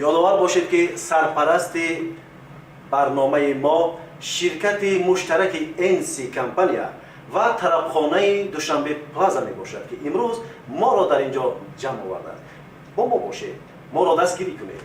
یادآور باشید که سرپرست برنامه ما شرکت مشترک انسی کمپانیا و طربخانه دوشنبه پلازا می باشد که امروز ما را در اینجا جمع آورده است. با ما باشید، ما را دستگیری کنید.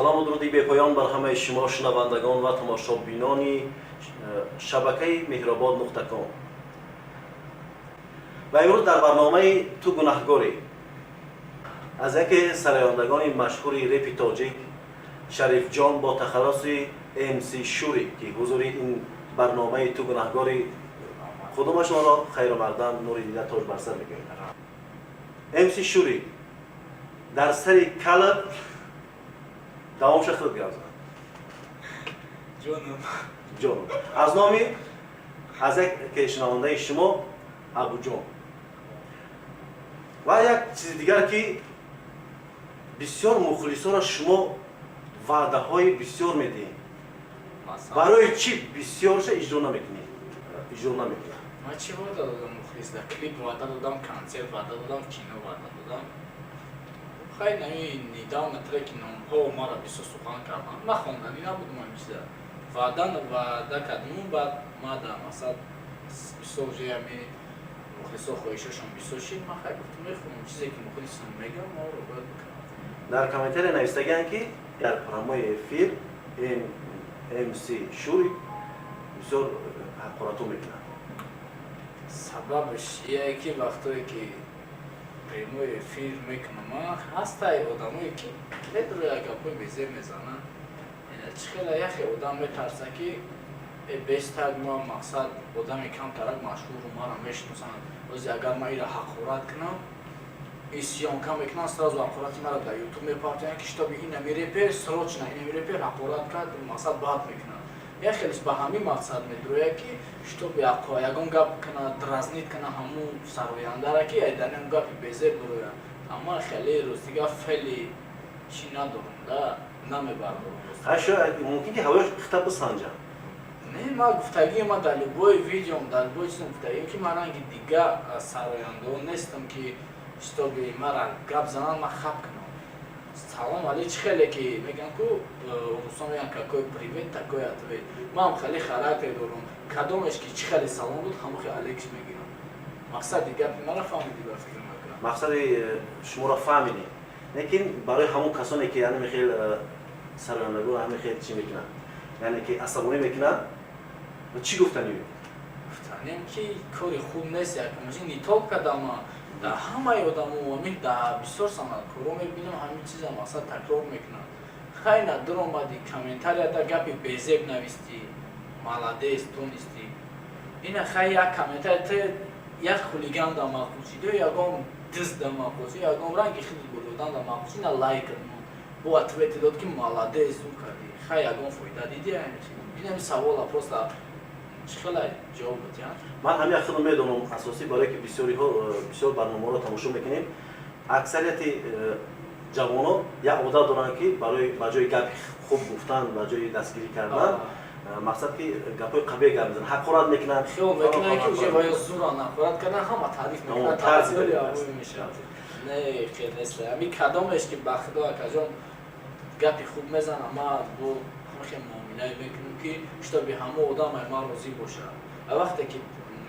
سلام و درودی به پایان بر همه شما شنوندگان و تماشابینان شبکه مهرآباد.com. و امروز در برنامه تو گناهگاری از یکی سرایندگان مشهور رپ تاجیک شریف جان با تخلص MC شوری که حضور این برنامه تو گناهگاری خودمشون را خیر مقدم نور دیده تاج بر سر میگیریم. MC شوری در سر کلب دوام شخص گرزن جانم از نامی از یک که شنونده شما ابو جان و یک چیز دیگر که بسیار مخلصان را شما وعده های بسیار میدین برای چی بسیارش اجرا نمیکنید؟ من چی وعده دادم مخلص؟ در کلیپ وعده دادم، کنسرت وعده دادم، کینو وعده دادم. خیلی نمی نیدان ترکی نام‌ها ما را بسیار سخن کردن نخوندنی نبودم همیشه وعده کردیم بعد ما در مثلا بسیار جایی مخلصا خواهششون بسیار شید من خیلی گفتم میخونم چیزی که مخلصم میگم ما رو باید بکنم. در کامنتر نوشتگن که در برنامه فیلم این MC شوری بسیار حقارتو میکنن. سببش یکی وقتایی که прямой эфир میکنم هستای آدمایی که بدون گپای بیزه میزنن چخیلا یخی آدم میترسه که بیشتر ما مقصد آدمی کم طرف مشهور ما را میشناسن روزی اگر ما ایره حقارت کنم اسیان کم میکنن سراز حقارتی ما را در یوتیوب میپارتین که شتابی این میره پیر سروچ نه این میره پیر حقارت کرد مقصد باد میکنن یا خیلیش به همین مقصد میدروه که شتابی یگون گپ کنه درازنیت کنه همون سروینده را که ایدانیم گپی بیزه بروه اما خیلی روز دیگه خیلی چی ندارم ده نمیبردارم شاید ممکن که هوایش خطاب بسنجه نه ما گفتگی ما در لبای ویدیوم در لبای چیزم گفتگی که من رنگ دیگه سراینده نیستم که شتابی ما را گپ زنن ما خب کنم سلام علیچ خیلی که میگن که روسا میگن که کوی پریویت تا کوی اتویت ما هم خیلی خلاقه دارم کدومش که چی خیلی سلام بود همون خیلی علیکش میگیرم مقصد دیگه ما را فهمیدی با فکر میکنم مقصد شما را فهمیدی لیکن برای همون کسانی که یعنی خیلی سرایندگو همه خیلی چی میکنن یعنی که عصبانی میکنن و چی گفتنی گفتنیم که کاری خوب نیست یک ماشین نیتاب کردم در همه آدم اومی در بسیار سنت کارو میبینم همین چیز هم اصلا تکرار میکنم خیلی ندر آمدی کامنتاری در گپی بیزیب نویستی مالادیس تو نیستی این خیلی یک کامنتاری تا یک خولیگان در مخوشیده یکم دست در مخوشیده یکم رنگی خیلی گلودان در مخوشیده نه لایک کردم با اتویت داد که مالادیس اون کردی خیلی یکم فایده دیدی این همی سوال پروست خیلی جواب بدیم. من همین خودم میدونم اساسی برای که بسیار برنامه رو تماشا میکنیم اکثریت جوانان یک عادت دارن که برای بجای گپ خوب گفتن بجای دستگیری کردن مقصد که گپای قبیح گپ بزنن حقارت میکنن خیلی میکنن که اوجه باید زورا نخورد کردن همه تعریف میکنن تعریف میشه نه خیلی نیست همین کدامش که بخدا کجا گپی خوب میزنن اما دو خیلی معامله میکنم که شتابی همه آدم ما راضی باشه وقتی که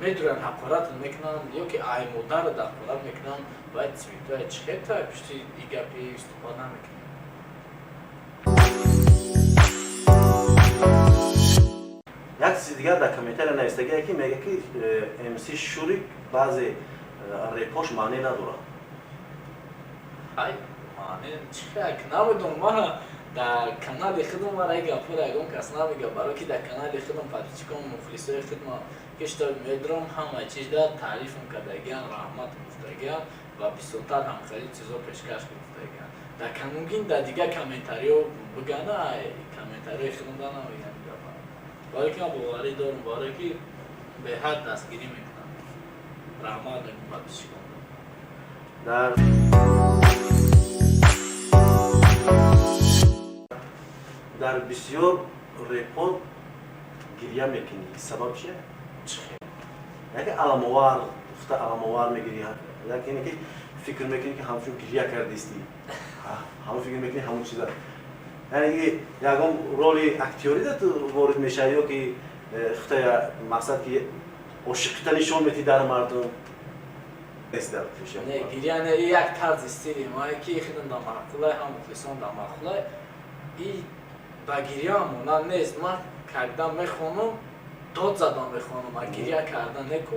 میدونن حقارت میکنن یا که ای مادر رو حقارت میکنن باید توی چخیت تا پشتی دیگه پی استفاده نمیکنن یک چیز دیگر در کامنتر نوشته که میگه که MC شوری بعضی ریپاش معنی نداره ای معنی چخیت نمیدونم من در کانال خودم برای گپور اگم کس نمیگه برای که در کانال خودم پادچکم مخلصای خودم کشتا میدرم همه چیز داد تعریف کردگیان رحمت گفتگیان و بیشتر هم خیلی چیزا پیشکش گفتگیان در کانونگین در دیگه کامنتاریو بگنه کامنتاریو خودم دارم میگم برای که من باوری دارم برای که به حد دستگیری میکنم رحمت پادچکم در بسیار رپات گریه میکنی سبب چیه؟ یکی علاموار گفته علاموار میگیری یکی که فکر میکنی که همچون گریه کردیستی همون فکر میکنی همون چیزا یعنی یکم رولی اکتیوری ده وارد میشه یا که خطای مقصد که عاشقیت نشون میدی در مردم نیست در فیشه نه گریه نه یک طرز استیلی ما که خودم در مقوله هم مخلصان در مقوله ای با گریه همون نیست من کردم میخونم داد زدم میخونم من گریه کردن نکو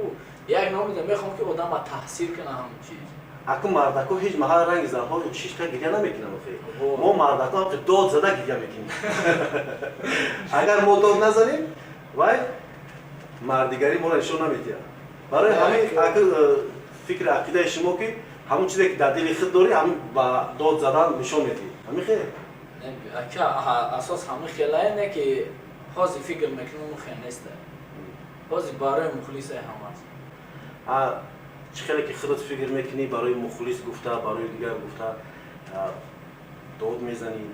یک نامیده میخونم که آدم تحصیل کنه همون چیز اکو مردکو هیچ محل رنگ زنها شیشتا گریه نمیکنم خیلی ما مردکو هم داد زده گریه میکنیم اگر ما داد نزنیم وای مردگری ما را نشون نمیده برای همین اکو فکر عقیده شما که همون چیزی که در دل خود داری همین با داد زدن نشون میدی همین خیلی که اساس همه خیلی اینه که حاضی فکر میکنم خیلی نیست حاضی برای مخلص هم هست چه خیلی که خودت فکر میکنی برای مخلص گفته برای دیگر گفته داد میزنی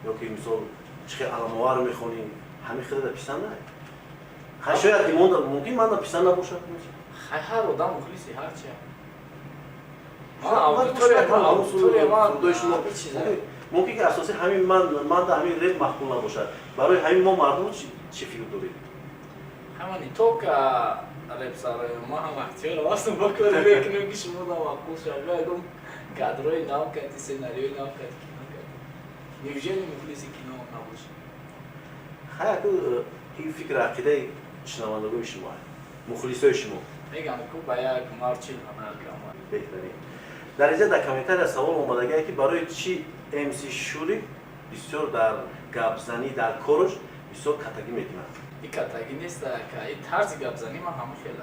یا که مثال چه خیلی علاموار میخونی همین خیلی در پیسن نه شاید که ممکن من در پیسن نباشد هر آدم مخلصی هر چیه ممکن که اساسی همین من در همین ریپ مخبول نباشد برای همین ما مردم چی فکر دارید؟ همانی تو که ریپ سرای ما هم اختیار واسم بکنه بکنیم که شما دا مخبول شد بگم کادروی نام کردی سناریوی نام کردی کینو کردی نیوژن مخلصی کینو نباشه خیلی این فکر عقیده شنوندگان شما مخلصای شما میگم که با یک مارچین هنر کامل بهترین در اینجا در کامنتار سوال اومدگه که برای چی MC شوری بسیار در گپزنی در کورش بسیار کتگی میکنه این کتگی نیست که این طرز گپزنی من همه خیلی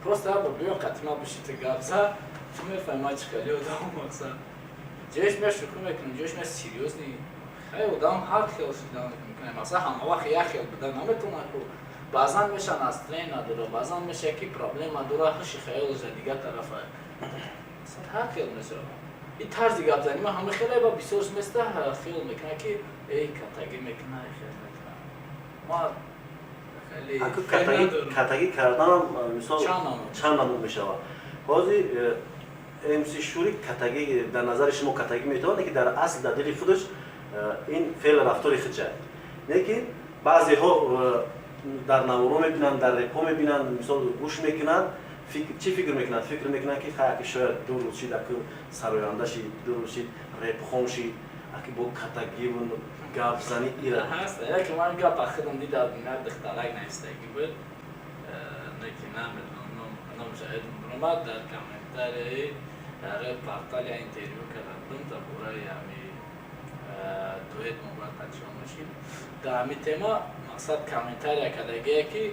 پروسته با بیو قطعا باشید گپزن تو میفهمه چکلی آدم مقصد جایش میشه شوخی میکنم جایش میشه سیریوس نی خیلی آدم هر خیلی شدن میکنه مثلا همه وقت یک خیلی بودن نمیتونه که بعضا میشن از ترین نداره بعضا میشه که پرابلم نداره هرشی خیالش دیگه طرفه اصلا هر خیلی میشه این طرز گپزنی من همه خیلی با بسیار مثل خیال میکنه که ای کتگی میکنه خیلی میکنه ما خیلی کتگی کردن هم مثال چند نمون میشه بازی MC شوری کتگی در نظر شما کتگی میتونه که در اصل در دل خودش این فعل رفتار خود جای لیکن بعضی ها در نوارو میبینن در رپ میبینن مثال گوش میکنن چی فکر میکنن؟ فکر میکنن که خیلی شاید دو روز شید اگه سراینده شید دو روز شید رپ خون شید اگه با کتگی و گپ زنی ایره هست که من گپ خودم دیدم نه دخترک نیستگی بود نکی نام شاید برام در کامنتاری در پارتال یا اینترویو کردم تا برای همی دوید موبایل تجربه میشیم در همی تما مقصد کامنتاری کردگی که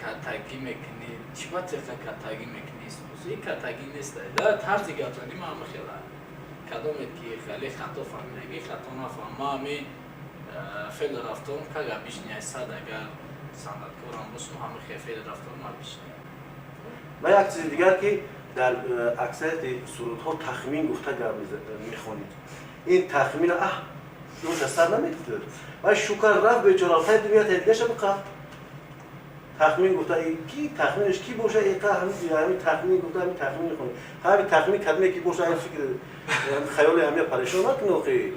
کتگی میکنی چی باید کتگی میکنی این کتگی نیست در طرزی گفتنی ما همه خیلی کدومت که خیلی خطا فهمیدگی خطا نفهمه همین فعل رفتارم که اگر بیشنیه صد اگر صنعتکارم باشم همه خیلی فعل رفتارم بیشنیه و یک چیز دیگر که در اکثر سرودها تخمین گفته میخونید این تخمین دوش سر نمیتونه و شکر رفت به جرالخای دنیا تدگیش بقه تخمین گفته کی تخمینش کی باشه ای همین تخمین گفته همین تخمین خونی همین تخمین کدمه کی باشه این فکر خیال همه پریشان نکنه خیلی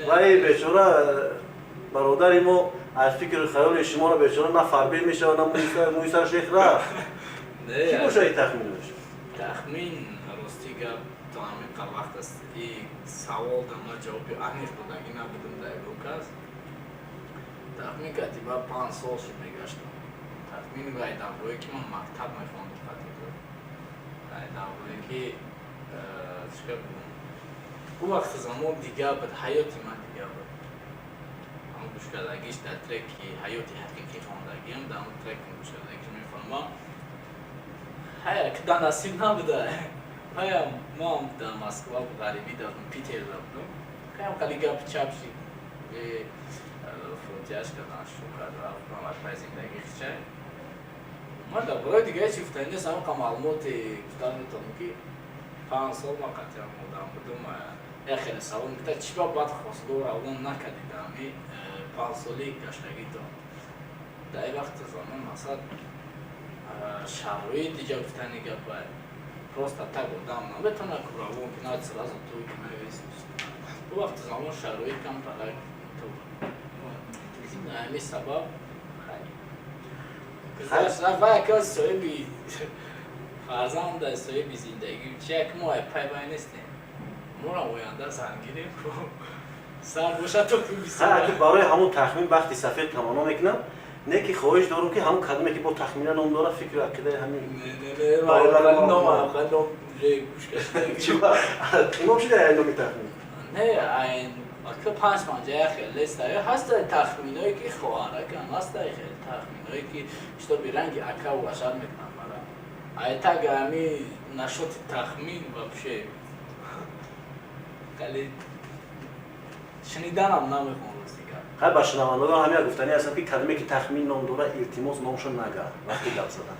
و ای بیچاره برادر ما از فکر خیال شما رو بیچاره نه فربیل میشه و نه مویسر شیخ رفت کی باشه این تخمینش تخمین راستی گفت تا همین قل وقت است این سوال دم جوابی آنیش بودنگی نبودم در گوکاز تخمین کتی با 5 سال شد میگشتم تخمین باید داروی که من مکتب میخوندم خطی بود باید داروی که چکر بودم اون وقت زمان دیگه بود حیات من دیگه بود همون گوش کردگیش در ترکی حیاتی حقیقی خواندگیم در اون ترک گوش کردگیش میفهمم هیا که در نصیب نبوده هیا ما هم در مسکو غریبی دارم پیتر دارم هیا خیلی گپ چپشی به فرونتیاش کردن شکر رفتم از پای زندگی خیچه من در برای دیگه چی فتنی نیست همون که معلومات گفتن میتونم که 5 سال ما قطعا بودم یا خیلی سوال میگه چی با بعد خواست دور اون نکردیدم 5 سالی گشتگی تو در این وقت زمان مثلا شرایط دیگه گفتنی که باید просто так بودم نمیتونه که اون که نهایت سراز توی که میویست اون وقت زمان شرایط کم پرک تو همین سبب خیلی و یکی از صاحبی فرزند صاحبی زندگی چه که ما پای باید نیستیم ما را ویانده سنگیریم سر باشه تو که ها برای همون تخمین وقتی سفید تمام میکنم نه که خواهش دارم که همون کلمه که با تخمین نام داره فکر عقیده همین نه نام گوش کشیدگی چی با امام شده نام تخمین نه این که 5 پنجه خیلی است هست تخمینایی که خواهره کن هست خیلی تخمینایی که اشتا برنگ اکا و اشار میکنم برا ای تاگ همی نشد تخمین و بشه خیلی شنیدن هم نمیخون روز دیگر خیلی با شنوندگان همین گفتنی هستن که کلمه که تخمین نام داره التماس نامشون نگه وقتی گپ زدن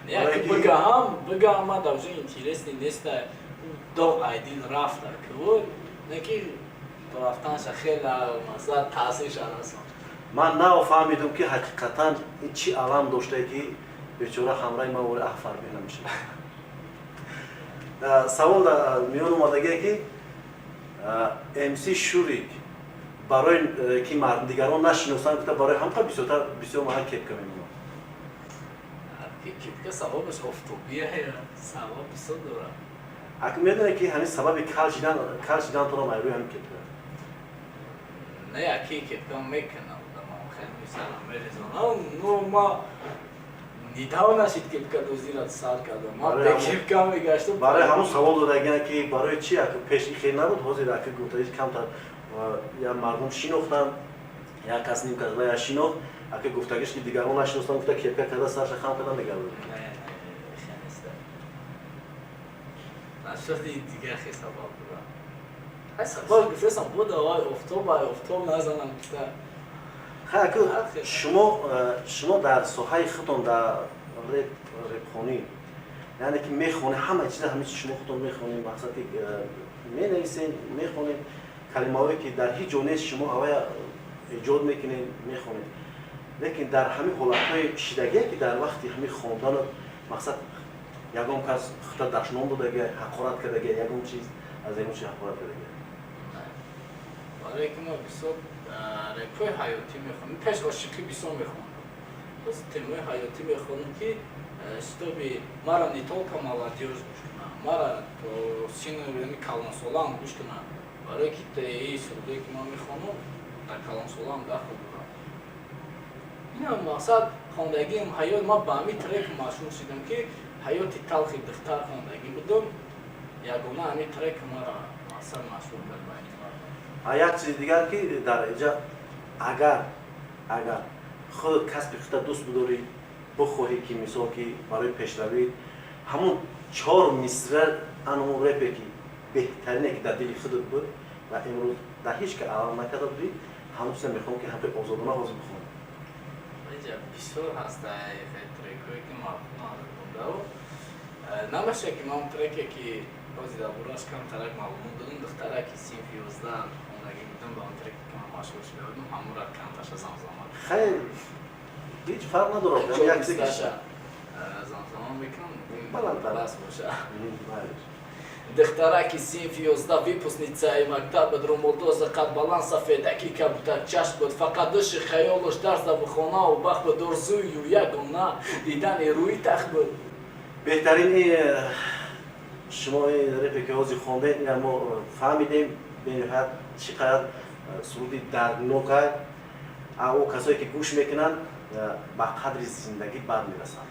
یا که بگم ما دوجه اینترستی نیست دو ایدین رفته که بود نکی رفتنش خیلی مثلا تاثیرش هست من نه فهمیدم که حقیقتا این چی علم داشته که بیچاره همراه ما ور احفر بینه میشه سوال در میان اومدگی که MC شوریک برای که مردم دیگران نشناسن گفته برای هم بسیار من کیپ کنیم کیپ که سببش افتوبیه سبب بسیار داره اگه میدونه که همین سبب کل شدن تو رو مایروی هم کیپ کنه نه اکی کیپ کنم میکنم خیلی میسرم میریزم نو ما نیداو نشید کیپ کنم دوزیرات سال کردم ما به کیپ کنم میگشتم برای همون سوال دادگیه که برای چی اگه پیش خیلی نبود حاضر اگه گفتهیش کم تا یا مردم شینوختن یا کس نیم کرد و یا شینوخت اگه گفتگیش که دیگران نشناستن گفته کیپ کرده سرش خم کردن میگه بود نشد دیگه خیلی سبب بود های سبب گفتم بود آقای افتوب نزنم خیلی شما در ساحه خودتون در رپخونی یعنی که میخونه همه چیز شما خودتون میخونین مقصدی مینویسین میخونین کلمه‌هایی که در هیچ جا نیست شما هوای ایجاد میکنین میخونین لیکن در همین حالتهای شیدگی که در وقتی همین خواندن مقصد یگام کس خودت دشنام دادگی حقارت کردگی یگام چیز از این چیز حقارت کردگی برای که ما بسیار رپای حیاتی میخونیم پیش عاشقی بسیار میخونم بس تیمای حیاتی میخونم که чтобы мара не только молодежь гушкина, мара то синерами калансолам гушкина, барои ки те сурдои ки ман мехонам дар калансолам дахл будам. Инам мақсад хондагиам ҳаёт ма ба ҳамин трек машҳур шудам ки ҳаёти талхи духтар хондагӣ будам, ягона ҳамин трек мара мақсад машҳур кард ба ин мардум. як чизи дигар ки дар инҷа агар худ касби худа дӯст бидорӣ بخواهی که مثال که برای پیشروی همون 4 مصرع انو رپی که بهترینه که در دل خودت بود و امروز در هیچ که عمل نکرده بودی هنوز میخوام که همه آزادانه حاضر بخونم اینجا بسیار هست ترکایی که ما بونده و نمیشه که من ترکی که بازی در براش کم ترک معلوم دادم دختره که سینف 11 خوندگی بودم با اون ترکی که من مشهور شده بودم همون را کم تاشه زمزمان خیلی هیچ فرق نداره یک چیزی که زمزمان میکنم بلند بس باشه دختره синф 11 выпускница и мактаба Друмолдоза қад баланд сафедаки кабута чашм буд фақат души хаёлаш дарс дар хона و бах ба дорзую ягона дидани рӯи тахт буд بهترین شما رپی که حاضر خوندین یا ما فهمیدیم بنیهایت چقدر سرودی دردناک است او کسایی که گوش میکنن با قدر زندگی بر میرسن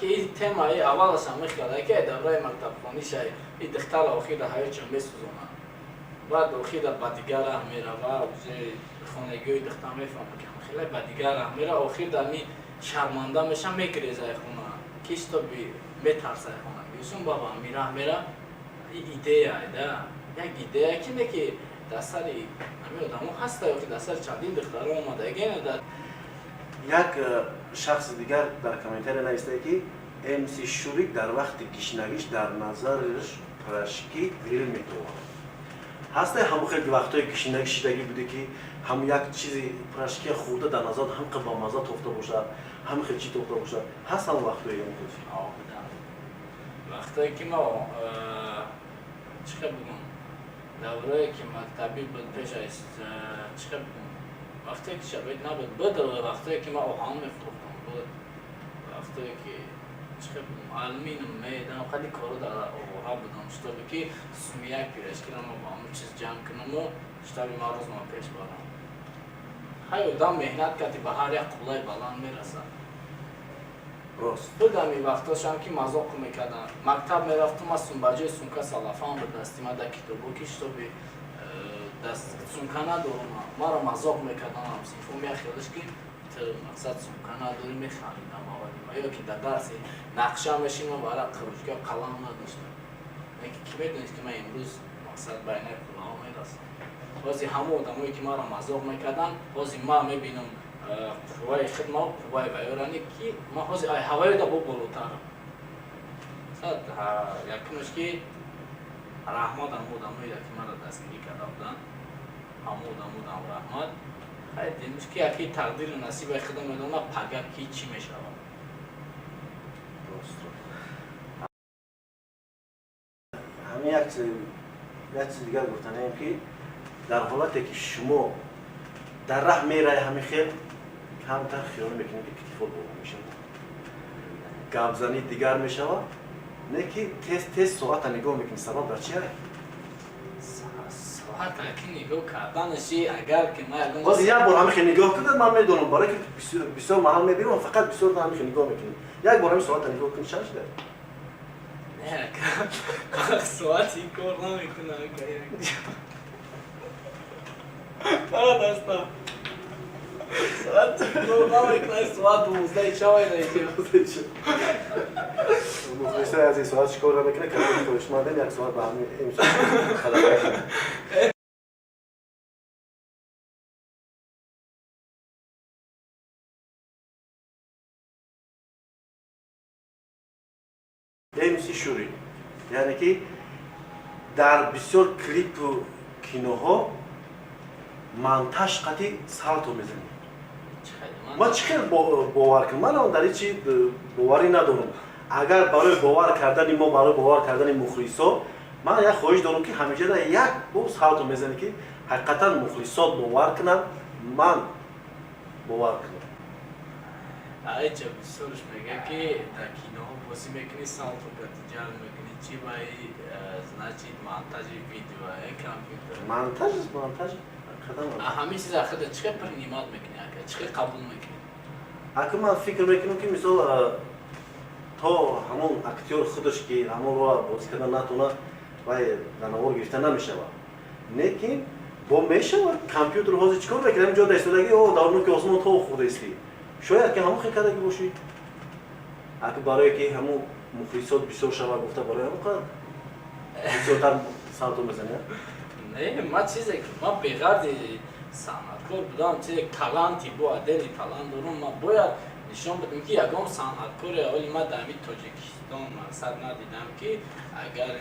که این تما ای اولش هم میخواد که دورای مکتب خوانی شای این دختر آخر حیاتش میسوزونه بعد آخر با دیگر راه میره و خانگی دختر میفهمه که خیلی با دیگر راه میره آخر دمی شرمنده میشه میگریزه خونه کیش تو میترسه خونه میگوشم بابا میره این ایده ایده یک ایده کنه که دستر همین آدمو هست یا که دستر چندین دختر اومده اگه یک شخص دیگر در کامنتر نوشته که MC شوریک در وقت گشنگیش در نظرش پرشکی ویل میتونه هست همون خیلی وقتای گشنگی شدگی بوده که هم یک چیزی پرشکی خورده در نظر هم که با مزه توفته باشه هم خیلی چی توفته باشه هست هم وقتایی هم کنید وقتایی که ما چه بگم دوره که مکتبی بود پیش از چه بگم وقتی که شبید نبود بود وقتی که ما آهان میفروختم بود وقتی که چه بگم آلومینیوم میدم خیلی کارو در آوها بودم شتابی که سمیک پیرش کنم و با همون چیز جمع کنم و شتابی ما روز ما پیش برم خیلی آدم مهنت کردی به هر یک قلای بلند میرسد راست بودم این وقتاش هم که مذاق میکردم مکتب میرفتم از سنباجه سونکا سلافان به دستی ما در کتابو که شتابی دست سونکا ندارم ما را مذاق میکردم هم سیفو میخیالش که مقصد سونکا نداری میخواندم یا که در درسی نقشه میشیم و برای خروجگاه قلم نداشتم که میدونید که من امروز مقصد بینه کلاه میرسم بازی همه آدمایی که ما را مذاق میکردن بازی ما میبینم قوای خدمه و قوای ویورانی که ما بازی هوای دا بالاتر صد یکمش که رحمت هم آدمایی که ما را دستگیری کرده بودن همه آدم رحمت خیلی دیمش که یکی تقدیر و نصیب خدا میدونم پگه کی چی میشود همین یک چیز دیگر گفتن هم که در حالتی که شما در راه میره همین خیل کمتر خیال میکنید که کتیفال بابا میشه گابزنی دیگر میشه نه که تست ساعت نگاه میکنی سبب در چیه؟ ساعت که نگاه کردنشی اگر که ما باز یک بار همین خیل نگاه کردن من میدونم برای که بسیار محل میبینم فقط بسیار همین خیل نگاه میکنی یک بار همین ساعت نگاه کنی چند شده؟ نه که ساعتی کار نمیکنه دستا ساعت کار نمیکنه ساعت 12 چای نیست مخلصه از این ساعت چیکار نمیکنه که خودش مادم یک ساعت به همین امشب خدمت MC شوری یعنی که در بسیار کلیپ و کینوها منتج قطعی سالتو میزنیم ما چقدر باور کنم من در این چی باوری ندارم اگر برای باور کردن ما برای باور کردن مخلصا من یک خواهش دارم که همیشه در یک بار سالتو میزنی که حقیقتا مخلصات باور کنن من باور کنم ایچه بسیارش میگه که در کینوها بازی میکنی سالتو گرد میکنی چی باید значит монтаж видео компьютер монтаж همین چیز خود چقدر پرنیمات میکنی چقدر قبول میکنی اگه من فکر میکنم که مثلا تا همون اکتور خودش که همون رو بازی کردن نتونه و نوار گرفتن نمیشه لیکن با میشه کامپیوتر حاضر چیکار میکنه اینجا دستگی او دارو که آسمان تو خود استی شاید که همون خیلی کردگی باشی اگه برای که همون مخلصات بسیار شبا گفته برای همون کار بسیارتر سالتو میزنه نه ما چیزی که ما بغرد صنعتکار بودم چیزی تالانتی با دلی تالانت دارم ما باید نشان بدم که یگام صنعتکار اولی ما در همین تاجیکستان مقصد ندیدم که اگر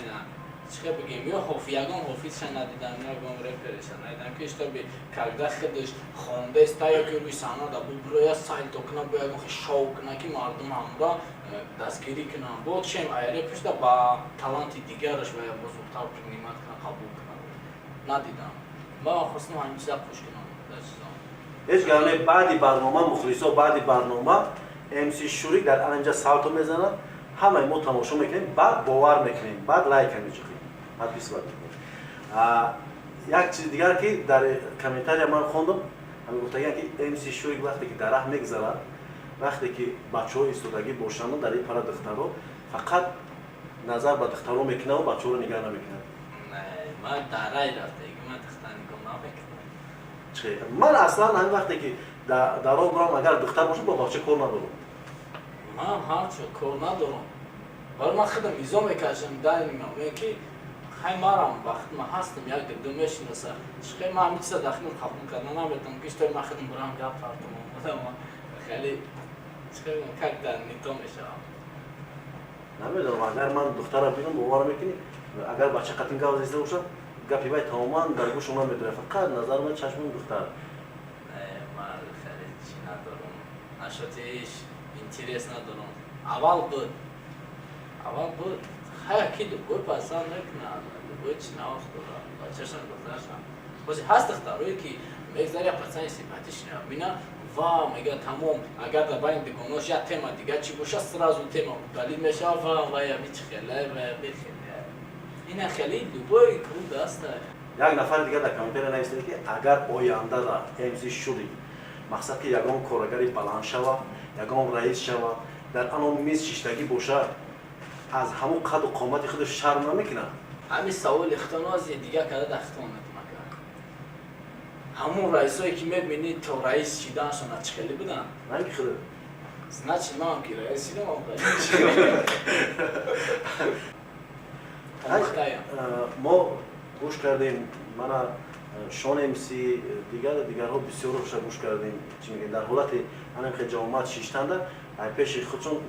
چه بگیم یا یگام حافظش ندیدم یا یگام رپرش ندیدم که اشتا به کارده خودش خوانده است یا که روی صحنه دا برویا سایل توکنه با یگام شو کنه که مردم همراه دستگیری کنن بود شیم ایره پشت با تالانت دیگرش و یا بزرگتر پرنیمت کنه قبول کنه ندیدم ما خواستم همین چیزا پوش کنم هیچ گرانه بعدی برنامه مخلصا بعدی برنامه MC شوری در اینجا سالتو میزنه همه ما تماشا میکنیم بعد باور میکنیم بعد لایک میکنیم بعد بیسواد میکنیم یک چیز دیگر که در کامنتاری من خوندم همین گفتن که MC شوری وقتی که در راه میگذره وقتی که بچه‌ها ایستادگی باشند در این پرا دخترها فقط نظر به دخترها میکنه و بچه‌ها رو نگاه نمیکنه نه من در راه رفته من اصلا همین وقتی که در راه برم اگر دختر باشه با بچه کار ندارم. من همچون کار ندارم. ولی من خودم ایزا میکشم داریم که خیلی مارم وقت من هستم یک دو میشناسه. خیلی من همیشه داخل خواهم کردن نمیتونم که توی من خودم برام گپ کردم. مثلا خیلی خیلی کردن نیتون میشه. نمیدونم اگر من دختر را ببینم باور میکنی اگر بچه قطعی گاوزیده باشه گپی باید تماما در گوش اونا میدونه فقط نظر من چشم دختر. من خیلی چی ندارم. نشاتیش اینترس ندارم. اول بود خیلی کی دو پاسان نکنه دو چی ناخت دارم بچه‌شان گذاشتم. ولی هست دختری که میگذاری پاسانی سیپاتیش نمی‌بینه و میگه تمام اگر در بین دیگوناش یا تема دیگه چی باشه سرازون تема دلیل میشه و یا میچخله و بخیره. این خیلی دوباره کرد است. یک نفر دیگه در کامنتر نوشته که اگر آینده در امسی شوری مقصد که یگان کارگری بلند شود یگان رئیس شود در آن میز شیشتگی باشه از همون قد و قامت خودش شرم نمیکنه. همین سوال اختنازی دیگه کرده در اختنات مکرد. همون رئیسایی که میبینید تا رئیس چیدنشون چخیلی بودن. نه که خود. نه چی من که رئیس چیدم ما گوش کردیم من شان امسی دیگرها بسیار روش گوش کردیم چی میگن در حالت انم که جامعات شیشتنده پیش خودشون یک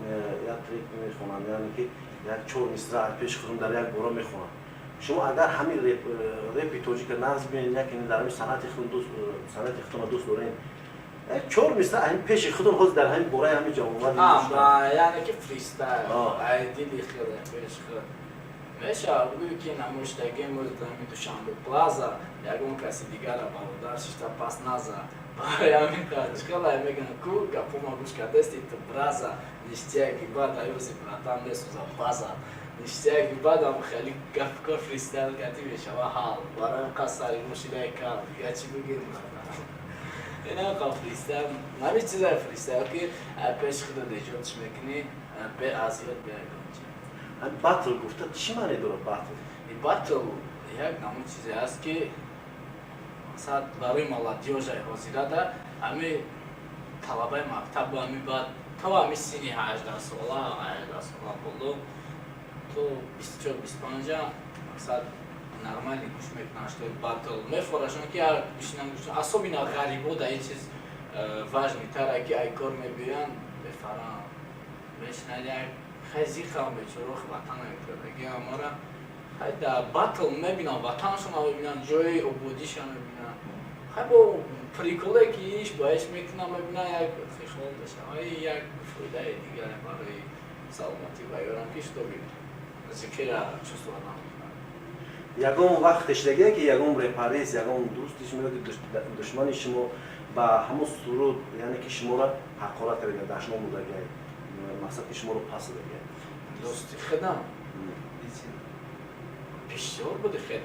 تریک میخونن یعنی که یک چور مصرع پیش خودشون در یک بارا میخونن. شما اگر همین رپ توجیه که ناز ببینید یک در همین صنعت خودتون دوست دارین یک چور مصرع همین پیش خودتون خود در همین بارای همین جامعات یعنی که فریستایل دیدی خیلی پیش خود میشه بگویی که نموشتگی مورد همین دوشنبه پلازا یکون کسی دیگر را برادر شیشتا پاس نازا برای همین کار چکلا میگن کو گپوما گوش کردستی تو برازا نیشتیگی بعد ایوزی براتان نسوزا بازا نیشتیگی بعد هم خیلی گپ کار فریستایل کردی میشه و حال برای هم قصاری موشیده کار دیگه چی بگیم اینا کار فریستایل نمی چیزای فریستایل که پیش خود دیجوتش میکنی به ازیاد بیاید باتل گفته چی معنی داره باتل؟ این باتل یک نمون چیزی است که مثلا برای ملادیوژای حاضره ده همی طلبه مکتب و همی بعد تو همی سینی 18 ساله بودو تو 24-25 مثلا نرمالی گوش میکننش توی باتل میفورشون که بشینن گوشن اصاب اینا غریبو ده یه چیز واجنی تره که ای کار میبیرن بفرم بشنن یک خیلی خواهم بچه روخ وطن میکردگی امارا خیلی در باتل میبینن وطنشون میبینن جای عبودیشون میبینن خیلی با پریکوله که ایش باش میکنن میبینن یک خیشول بشه یک فایده دیگر برای سلامتی و ایران پیش تو بینن ذکر چوست و یکم وقتش دیگه که یکم رپاریس یکم دوستش میاد دشمنی شما با همون سرود یعنی که شما را حقارت کرده دشمن بوده مقصد که شما رو پس دیگه دوستی خودم بسیار بوده خیلی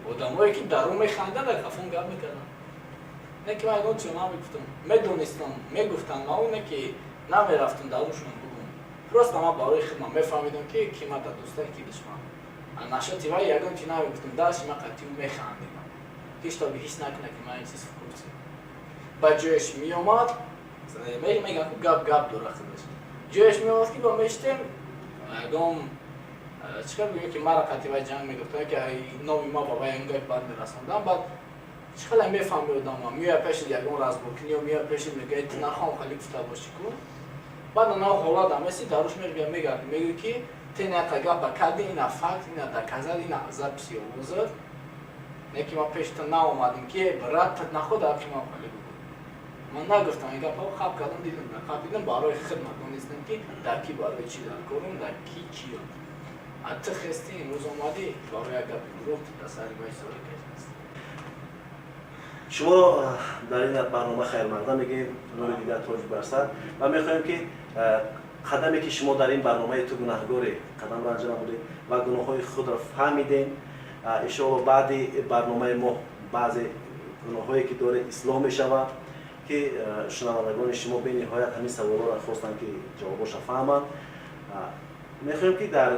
آدمایی که درون میخندن در کافون گپ میکردن نه که من اون چون میگفتم میدونستم میگفتن ما اونه که نمیرفتم درونشون بگم درست ما برای خودم میفهمیدم که قیمت دوسته کی دشمن نشاتی و یگان که نمیگفتم داشت من قطعی میخندیدم هیچ تا به هیچ نکنه که من این چیز فکرچه با جوش میومد میگم که گپ داره خودش جوش میومد که با میشتم اگم چیکار بگم که مرا قطعی جنگ میگفتن که نوی ما بابا انگای بعد میرسوندم بعد چیکار میفهمیدم میاد پیش یگان راز بکنی و میاد پیش میگه تو نخوام خیلی گفته باشی کن بعد انا حالا دمسی داروش میگه که تنها تگا با کدی اینا فکت اینا دکازاد اینا عذاب سیوزر نه که ما پیش تا ناومدیم که برات نخود آخی ما خالی بود من نگفتم اینجا پاو خواب کردم دیدم برای خدمت دونستم که در کی برای چی در کارم در کی چیه حتی خستی امروز اومدی برای اگر گروه تصاری باید سوال کشید شما در این برنامه خیر مقدم میگیم نور دیگر توجه برسد و میخوایم که قدمی که شما در این برنامه تو گناهگاری قدم را انجام بودید و گناههای خود را فهمیدین ان شاءالله بعد برنامه ما بعضی گناهایی که داره اصلاح میشود که شنوندگان شما به نهایت همین سوالا را خواستن که جوابش فهمند میخوایم که در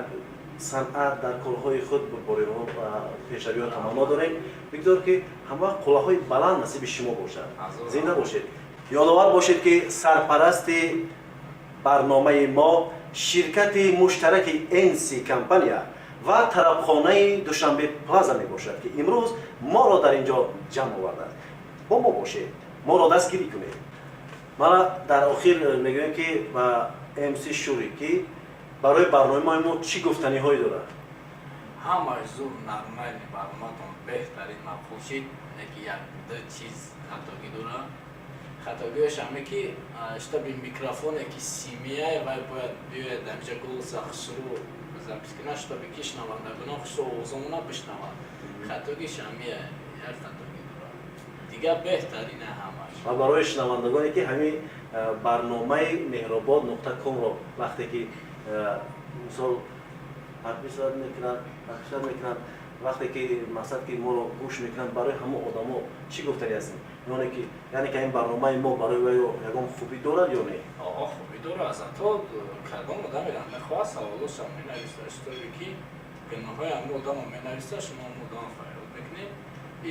санъат дар корҳои худ бориҳо пешравиҳо таманно дорем. Бигзор ки ҳама қуллаҳои баланд насиби шумо бошад. Зинда бошед. ёдовар бошед ки сарпарасти барномаи мо ширкати муштараки NC компания ва тарабхонаи Душанбе Плаза мебошад ки имрӯз моро дар инҷо ҷамъ овардааст. Бо мо бошед, моро дастгирӣ кунед. мана дар охир мегӯям ки ба MC Шурӣ ки барои барномаи мо чӣ гуфтаниҳое дорад? ҳамааш зуд нормали барноматон беҳтарин мақбул шид, яки як-ду чиз хатогӣ дора. Хатогиаш ҳаме ки штаби микрофоне ки симияй вай бояд биёяд ҳамҷа голоса хушрӯ запис кунад, штаби ки шунавандагонон хушрӯ овозамона бишнавад. Хатогиш ҳамия як хатогӣ дора. Дигар беҳтарина ҳамааш. ва барои шунавандагоне ки ҳамин барномаи mehrobod.com-ро вақте ки мисол подписат мекунад, вақте ки мақсад ки моро гӯш мекунанд, барои ҳама одамо чӣ гуфтани ҳастем? яъне ки ин барномаи мо барои вай ягон хубӣ дорад ё не? Хубӣ дора. Зато кадом одаме мехоҳад саволоша менависта, штоби ки гуноҳои ҳама одамо менависта, шумо мудом файрод мекунед.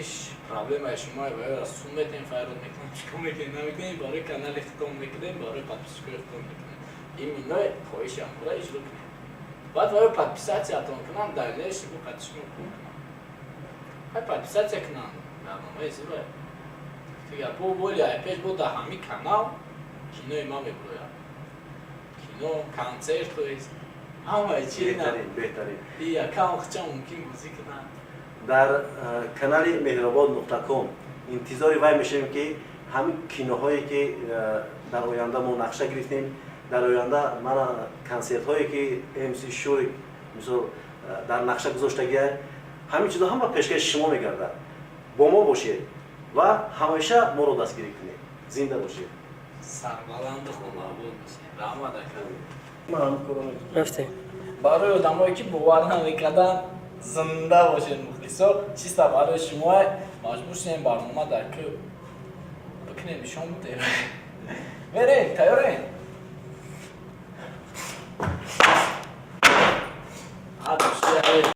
иш проблемаи шумо вайро сум метем файрод мекунем, чикор мекунем, намекунем, барои канали хитом мекунем, барои подписчикои хитом мекунем. Ин минои хоҳишам бура иҷро кунем. Баъд вайро подписатсиятон кунам, дайлияш бу қатишмо кунам. Ҳай подписатсия кунам, барномаи зурай. Тига бо боли айпеш бо да ҳами канал кинои ма мебурояд. Кино, концертои ҳамаи чӣ беҳтарин. Якам хуча мумкин бозӣ кунам. дар канали mehrobod.com интизори вай мешавем ки ҳамин киноҳое ки дар оянда мо нақша гирифтем, дар оянда мана консертҳое ки MC Шурик мисол дар нақша гузоштагия, ҳамин чизо ҳама пешкаши шумо мегардад. бо мо бошед ва ҳамеша моро дастгирӣ кунед. Зинда бошед. Сарбаланду хубабуд бошед. Раҳмат ака. ман кӯрам рафтем. барои одамое ки бовар намекарданд, зинда бошед мухлисо. Чиста барои шумо маҷбур шудем барнома дар ки бикунем нишон будем. Мерем, тайёрем.